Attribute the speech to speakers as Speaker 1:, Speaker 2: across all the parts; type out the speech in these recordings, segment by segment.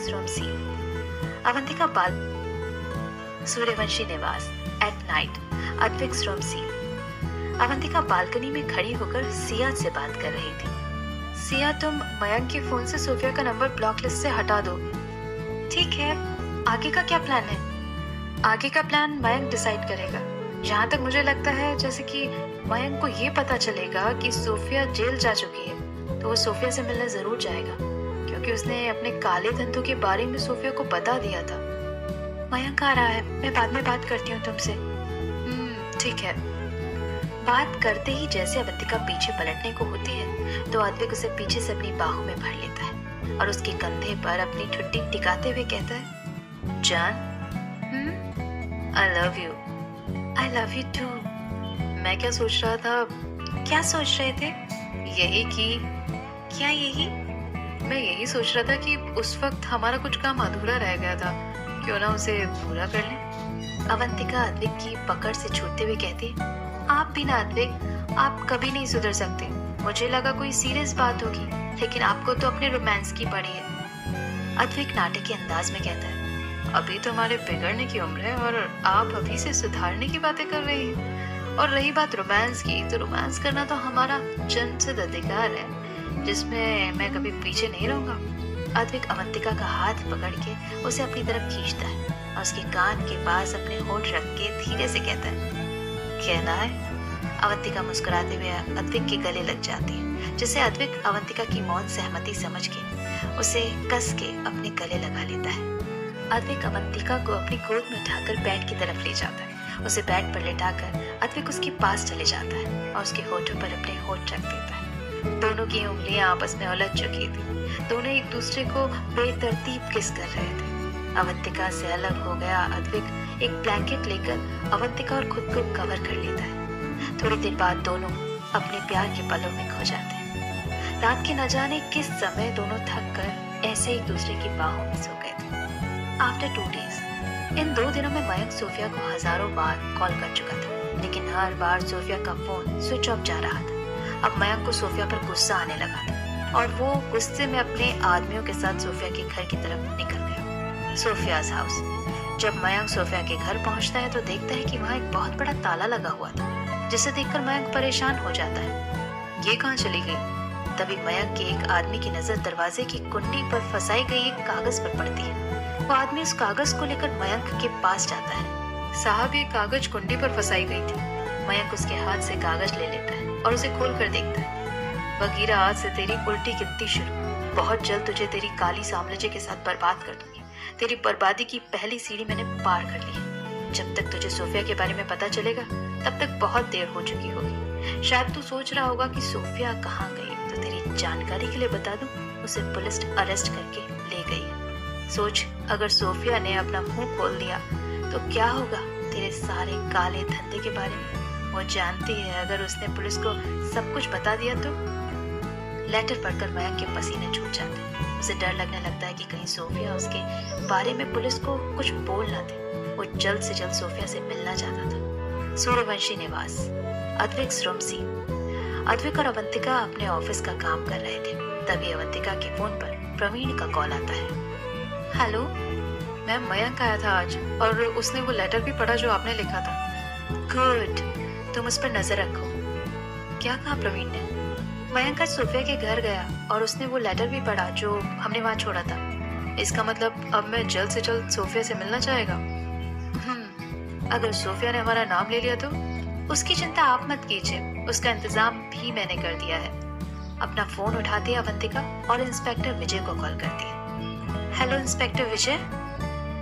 Speaker 1: Advik's room scene. Avantika बाल सूर्यवंशी निवास at night Advik's room scene. Avantika balcony में खड़ी होकर सिया से बात कर रही थी। सिया, तुम मयंक के फोन से सोफिया का नंबर ब्लॉक लिस्ट से हटा दो। ठीक है, आगे का क्या प्लान है? आगे का प्लान मयंक डिसाइड करेगा। जहाँ तक मुझे लगता है जैसे कि मयंक को ये पता चलेगा कि सोफिया जेल जा चुकी है तो वो सोफिया से मिलने जरूर जाएगा, क्योंकि उसने अपने काले धंधों के बारे में सोफिया को बता दिया था। मयंक आ रहा है, मैं बाद में बात करती हूँ तुमसे। ठीक है। बात करते ही जैसे अवंतिका पीछे पलटने को होती है तो अद्विक उसे पीछे से अपनी बाहों में भर लेता है और उसके कंधे पर अपनी ठुड्डी टिकाते हुए कहता है, जान, I love you. I love you too. मैं क्या सोच रहा था? क्या सोच रहे थे? यही कि क्या यही? मैं यही सोच रहा था कि उस वक्त हमारा कुछ काम अधूरा रह गया था, क्यों ना उसे पूरा कर लें। अवंतिका अद्विक की पकड़ से छूटते हुए कहती, आप भी ना अद्विक, आप कभी नहीं सुधर सकते। मुझे लगा कोई सीरियस बात होगी, लेकिन आपको तो अपने रोमांस की पड़ी है। अद्विक नाटक के अंदाज में कहता है, अभी तो हमारे बिगड़ने की उम्र है और आप अभी से सुधारने की बातें कर रही हैं। और रही बात रोमांस की, तो रोमांस करना तो हमारा जन्मसिद्ध अधिकार है, जिसमें मैं कभी पीछे नहीं रहूंगा। अद्विक अवंतिका का हाथ पकड़ के उसे अपनी तरफ खींचता है और उसके कान के पास अपने होंठ रख के धीरे से कहता है, कहना है। अवंतिका मुस्कुराते हुए अद्विक के गले लग जाती है, जिससे अद्विक अवंतिका की मौन सहमति समझ के उसे कस के अपने गले लगा लेता है। अद्विक अवंतिका को अपनी गोद में उठाकर बेड की तरफ ले जाता है। उसे बेड पर लेटाकर अद्विक उसके पास चले जाता है और उसके होठों पर अपने होठ रख देता है। दोनों की उंगलियां आपस में उलझ चुकी थी। दोनों एक दूसरे को बेतरतीब किस कर रहे थे। अवंतिका से अलग हो गया अद्विक एक ब्लैंकेट लेकर अवंतिका और खुद को कवर कर लेता है। थोड़ी देर बाद दोनों अपने प्यार के पलों में खो जाते हैं। रात के न जाने किस समय दोनों थक कर ऐसे एक दूसरे की बाहों में सो गए थे। आफ्टर 2 days, इन 2 दिनों में मयंक सोफिया को हजारों बार कॉल कर चुका था, लेकिन हर बार सोफिया का फोन स्विच ऑफ जा रहा था। अब मयंक को सोफिया पर गुस्सा आने लगा था और वो गुस्से में अपने आदमियों के साथ सोफिया के घर की तरफ निकल गया। सोफिया's हाउस। जब मयंक सोफिया के घर पहुंचता है तो देखता है कि वहाँ एक बहुत बड़ा ताला लगा हुआ था, जिसे देखकर मयंक परेशान हो जाता है। ये कहाँ चली गई? तभी मयंक के एक आदमी की नजर दरवाजे की कुंडी पर फंसाई गई एक कागज पर पड़ती है। वो आदमी उस कागज को लेकर मयंक के पास जाता है। साहब, ये कागज कुंडी पर फंसाई गई थी। मयंक उसके हाथ से कागज ले लेता है और उसे खोल कर देखता है। वगीरा, आज से तेरी उल्टी गिनती शुरू। बहुत जल्द तुझे तेरी काली साम्राज्य के साथ बर्बाद कर दूंगी। तेरी बर्बादी की पहली सीढ़ी मैंने पार कर ली है। जब तक तुझे सोफिया के बारे में पता चलेगा तब तक बहुत देर हो चुकी होगी। शायद तू सोच रहा होगा कि सोफिया कहाँ गई, तो तेरी जानकारी के लिए बता दूं, उसे पुलिस अरेस्ट करके ले गई है। सोच, अगर सोफिया ने अपना मुंह खोल दिया तो क्या होगा तेरे सारे काले धंधे के बारे में। वो जानती है, अगर उसने पुलिस को सब कुछ बता दिया तो। लेटर पढ़कर मयंक के पसीने छूट जाते हैं। उसे डर लगने लगता है कि कहीं सोफिया उसके बारे में पुलिस को कुछ बोल ना दे। वो जल्द से जल्द सोफिया से मिलना चाहता था। सूर्यवंशी निवास, अद्विक्स रूम सीन। अद्विक और अवंतिका अपने ऑफिस का काम कर रहे थे। तभी अवंतिका के फोन पर प्रवीण का कॉल आता है। हेलो मैम, मयंक आया था आज और उसने वो लेटर भी पढ़ा जो आपने लिखा था। गुड, तुम उस पर नजर रखो। क्या कहा प्रवीण ने? मयंक आज सोफिया के घर गया और उसने वो लेटर भी पढ़ा जो हमने वहाँ छोड़ा था। इसका मतलब अब मैं जल्द से जल्द सोफिया से मिलना चाहेगा। अगर सोफिया ने हमारा नाम ले लिया तो उसकी चिंता आप मत कीजिए, उसका इंतजाम भी मैंने कर दिया है। अपना फोन उठाती है अवंतिका और इंस्पेक्टर विजय को कॉल करती है। हेलो इंस्पेक्टर विजय,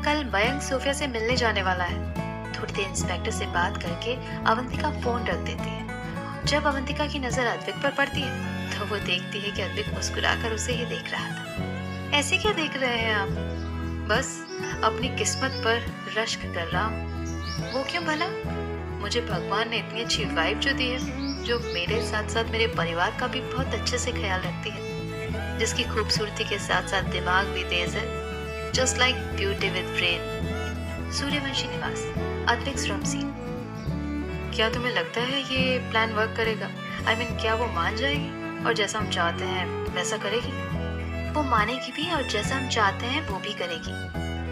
Speaker 1: कल मयंक सोफिया से मिलने जाने वाला है। थोड़ी देर इंस्पेक्टर से बात करके अवंतिका फोन रख देती है। जब अवंतिका की नजर अद्विक पर पड़ती है तो वो देखती है कि अद्विक मुस्कुराकर उसे ही देख रहा था। ऐसे क्या देख रहे हैं आप? बस अपनी किस्मत पर रश्क कर रहा हूँ। वो क्यों भला? मुझे भगवान ने इतनी अच्छी वाइफ जो दी है, जो मेरे साथ साथ मेरे परिवार का भी बहुत अच्छे से ख्याल रखती है, जिसकी खूबसूरती के साथ साथ दिमाग भी तेज है, just like beauty with brain. Suryavanshi निवास, अद्विक्स रूम सीन। क्या तुम्हें लगता है ये प्लान वर्क करेगा? I mean, क्या वो मान जाएगी और जैसा हम चाहते हैं वैसा करेगी? वो मानेगी भी और जैसा हम चाहते हैं वो भी करेगी।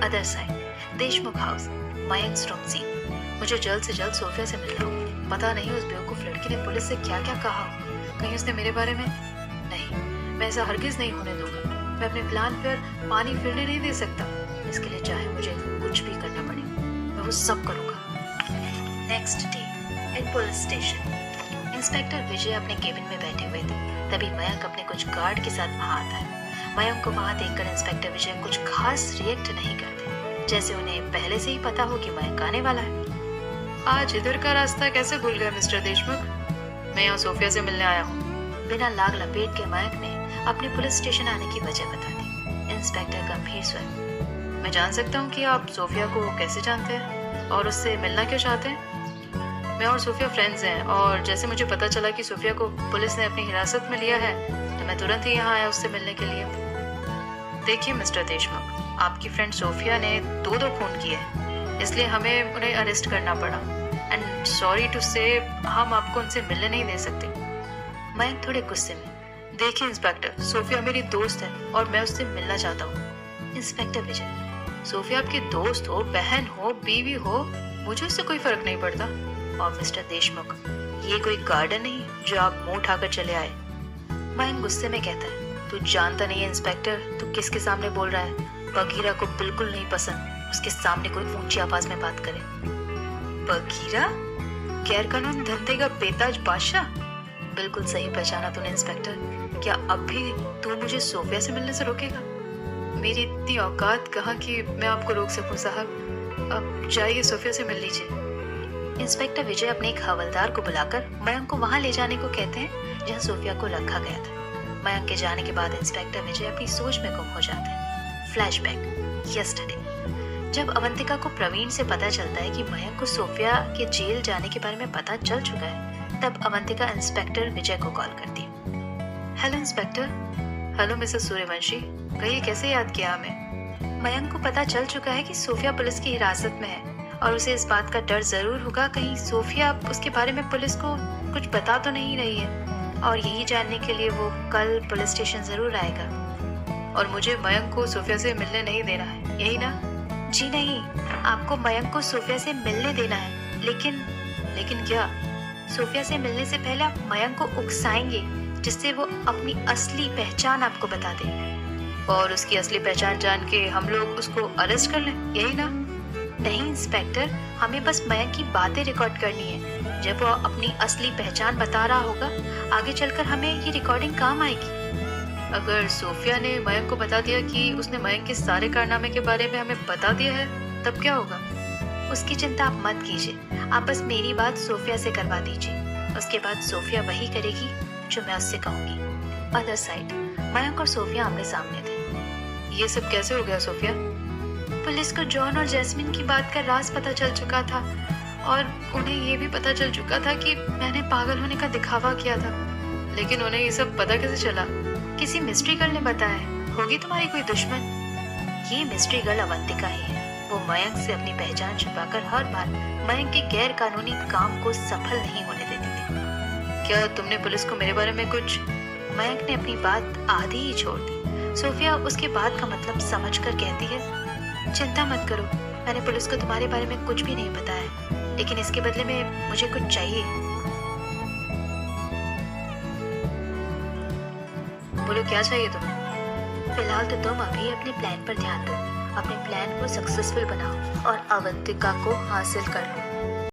Speaker 1: Other side, Deshmukh house, Mayank room scene. मुझे जल्द से जल्द सोफिया से मिलना हो। पता नहीं उस बेवकूफ लड़की ने पुलिस से क्या क्या कहा हो। कहीं उसने मेरे बारे में नहीं, मैं ऐसा हरगिज नहीं होने दूंगा। मैं अपने प्लान पर पानी फिरने नहीं दे सकता। इसके लिए चाहे मुझे कुछ भी करना पड़े, मैं वो सब करूंगा। Next day in police station, inspector Vijay अपने केबिन में बैठे हुए थे। तभी मयंक अपने कुछ गार्ड के साथ वहां आता है। मयंक को वहां देखकर इंस्पेक्टर विजय कुछ खास रिएक्ट नहीं करते, जैसे उन्हें पहले से ही पता हो कि मयंक आने वाला है। आज इधर का रास्ता कैसे भूल गए मिस्टर देशमुख? मैं यहाँ सोफिया से मिलने आया हूँ। बिना लाग लपेट के मयंक ने अपने पुलिस स्टेशन आने की वजह बता दी। इंस्पेक्टर गंभीर स्वर, मैं जान सकता हूँ कि आप सोफिया को कैसे जानते हैं और उससे मिलना क्यों चाहते हैं? मैं और सोफिया फ्रेंड्स हैं और जैसे मुझे पता चला कि सोफिया को पुलिस ने अपनी हिरासत में लिया है तो मैं तुरंत ही यहाँ आया उससे मिलने के लिए। देखिए मिस्टर देशमुख, आपकी फ्रेंड सोफिया ने दो खून किए हैं, इसलिए हमें उन्हें अरेस्ट करना पड़ा। एंड सॉरी टू से हम आपको उनसे मिलने नहीं दे सकते। मयंक थोड़े गुस्से में, देखिए इंस्पेक्टर, सोफिया मेरी दोस्त है और मैं उससे मिलना चाहता हूँ। इंस्पेक्टर विजय, सोफिया आपकी दोस्त हो, बहन हो, बीवी हो, मुझे उससे कोई फर्क नहीं पड़ता। और मिस्टर देशमुख, ये कोई गार्डन नहीं जो आप मुंह उठाकर चले आए। मयंक गुस्से में कहता है, तू जानता नहीं है इंस्पेक्टर, तू किसके सामने बोल रहा है? बगीरा को बिल्कुल नहीं पसंद उसके सामने कोई ऊंची आवाज में बात करे। बगीरा? गैर कानून धंधे का बेताज बादशाह? बिल्कुल सही पहचाना तूने इंस्पेक्टर। क्या अब भी तू मुझे सोफिया से मिलने से रोकेगा? मेरी इतनी औकात कहाँ कि मैं आपको रोक सकूं साहब। अब जाइए, सोफिया से मिल लीजिए। इंस्पेक्टर विजय अपने एक हवलदार को बुलाकर मयंक को वहां ले जाने को कहते हैं जहां सोफिया को रखा गया था। मयंक के जाने के बाद इंस्पेक्टर विजय अपनी सोच में गुम हो जाते हैं। Flashback, yesterday. जब अवंतिका को प्रवीण से पता चलता है कि मयंक को सोफिया के जेल जाने के बारे में पता चल चुका है, तब अवंतिका इंस्पेक्टर विजय को कॉल करती है। Hello inspector. Hello Mrs Suryavanshi, कहिए कैसे याद किया हमें? मयंक को पता चल चुका है कि सोफिया पुलिस की हिरासत में है और उसे इस बात का डर जरूर होगा कहीं सोफिया उसके बारे में पुलिस को कुछ बता तो नहीं रही है, और यही जानने के लिए वो कल पुलिस स्टेशन जरूर आएगा। और मुझे मयंक को सोफिया से मिलने नहीं देना है, यही ना? जी नहीं, आपको मयंक को सोफिया से मिलने देना है। लेकिन क्या? सोफिया से मिलने से पहले आप मयंक को उकसाएंगे जिससे वो अपनी असली पहचान आपको बता दे, और उसकी असली पहचान जान के हम लोग उसको अरेस्ट कर लें, यही ना? नहीं इंस्पेक्टर, हमें बस मयंक की बातें रिकॉर्ड करनी है। जब वो अपनी असली पहचान बता रहा होगा, आगे चलकर हमें ये रिकॉर्डिंग काम आएगी। अगर सोफिया ने मयंक को बता दिया कि उसने मयंक के सारे कारनामे के बारे में हमें बता दिया है, तब क्या होगा? उसकी चिंता आप मत कीजिए, आप बस मेरी बात सोफिया से करवा दीजिए। उसके बाद सोफिया वही करेगी जो मैं उससे कहूंगी। अदर साइड, मयंक और सोफिया आमने सामने थे। ये सब कैसे हो गया सोफिया? पुलिस को जॉन और जैस्मिन की बात का राज पता चल चुका था और उन्हें ये भी पता चल चुका था कि मैंने पागल होने का दिखावा किया था। लेकिन उन्हें ये सब पता कैसे चला? किसी मिस्ट्री गर्ल ने बताया। होगी तुम्हारी कोई दुश्मन? ये मिस्ट्री गर्ल अवंतिका ही है। वो मयंक से अपनी पहचान छुपाकर हर बार मयंक के गैर कानूनी काम को सफल नहीं होने देती थी। क्या तुमने पुलिस को मेरे बारे में कुछ? मयंक ने अपनी बात आधी ही छोड़ दी। सोफिया उसके बात का मतलब समझकर कहती है, चिंता मत करो, मैंने पुलिस को तुम्हारे बारे में कुछ भी नहीं बताया, लेकिन इसके बदले में मुझे कुछ चाहिए। बोलो क्या चाहिए तुम्हें? फिलहाल तो तुम अभी अपने प्लान पर ध्यान दो, अपने प्लान को सक्सेसफुल बनाओ और अवंतिका को हासिल कर लो।